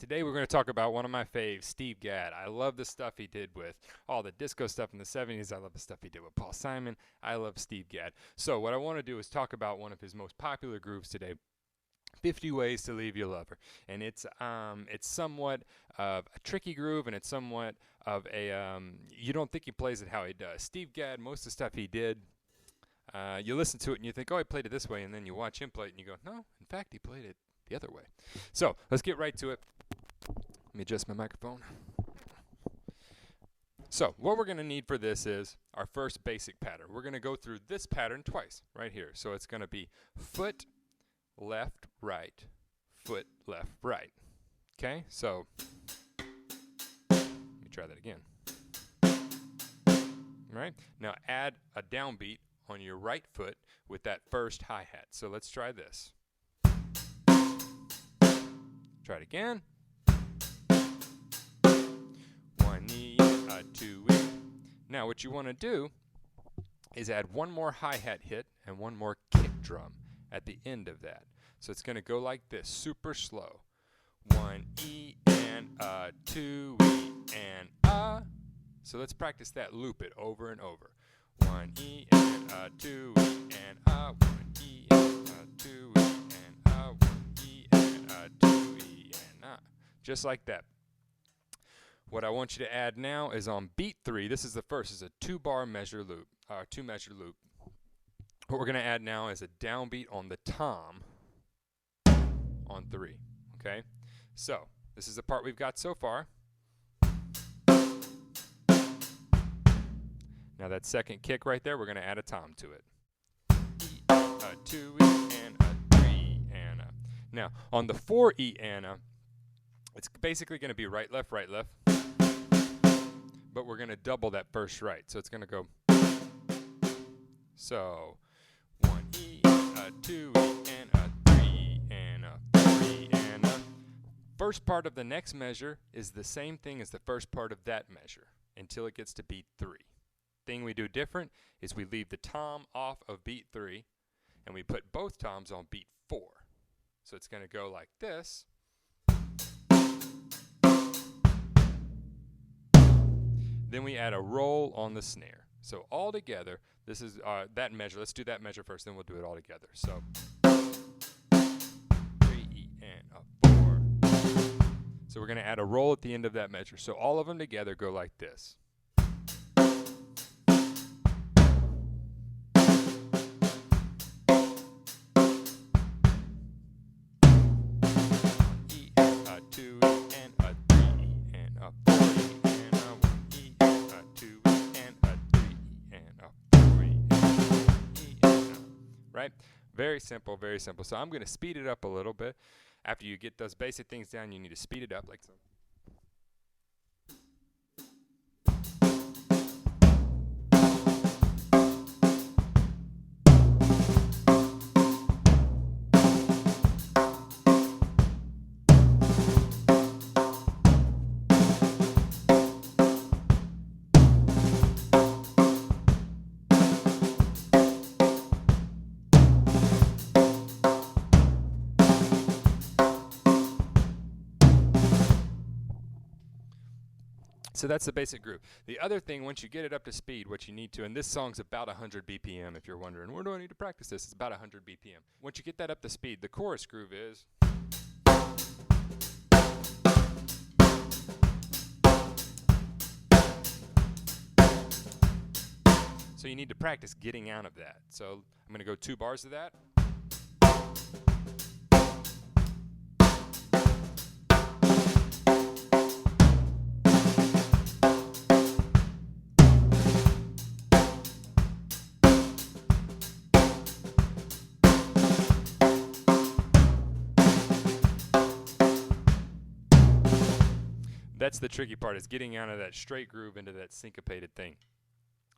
Today we're going to talk about one of my faves, Steve Gadd. I love the stuff he did with all the disco stuff in the 70s. I love the stuff he did with Paul Simon. I love Steve Gadd. So what I want to do is talk about one of his most popular grooves today, 50 Ways to Leave Your Lover. And it's somewhat of a tricky groove, and it's somewhat of a, you don't think he plays it how he does. Steve Gadd, most of the stuff he did, you listen to it and you think, oh, he played it this way, and then you watch him play it and you go, no, in fact, he played it the other way. So let's get right to it. Let me adjust my microphone. So what we're going to need for this is our first basic pattern. We're going to go through this pattern twice right here. So it's going to be foot, left, right, foot, left, right. Okay, so let me try that again. All right, now add a downbeat on your right foot with that first hi-hat. So let's try this. Try it again. 1 E, 2 E. Now what you want to do is add one more hi-hat hit and one more kick drum at the end of that. So it's going to go like this, super slow. 1 E and 2 E and So let's practice that. Loop it over and over. 1 E and 2 E and 1 E and 2 E and 1 E and 2 E and just like that. What I want you to add now is on beat 3. This is the first. It's a 2-bar measure loop, 2-measure loop. What we're going to add now is a downbeat on the tom on 3. Okay? So this is the part we've got so far. Now that second kick right there, we're going to add a tom to it. E, 2 E and 3 and Now on the 4 E and it's basically going to be right, left, but we're going to double that first right. So it's going to go. So 1 E, 2 E and 3 and 3 and First part of the next measure is the same thing as the first part of that measure until it gets to beat 3. Thing we do different is we leave the tom off of beat 3 and we put both toms on beat 4. So it's going to go like this. Then we add a roll on the snare. So all together, this is that measure. Let's do that measure first, then we'll do it all together. So 3 E and 4. So we're going to add a roll at the end of that measure. So all of them together go like this. Right? Very simple, very simple. So I'm going to speed it up a little bit. After you get those basic things down, you need to speed it up like so. So that's the basic groove. The other thing, once you get it up to speed, what you need to, and this song's about 100 BPM if you're wondering, where do I need to practice this? It's about 100 BPM. Once you get that up to speed, the chorus groove is. So you need to practice getting out of that. So I'm going to go 2 bars of that. That's the tricky part, is getting out of that straight groove into that syncopated thing.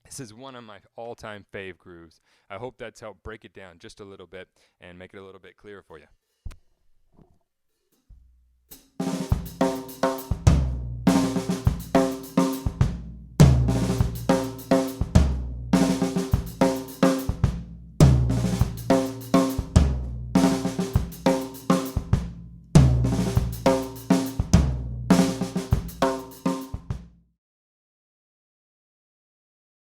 This is one of my all-time fave grooves. I hope that's helped break it down just a little bit and make it a little bit clearer for you.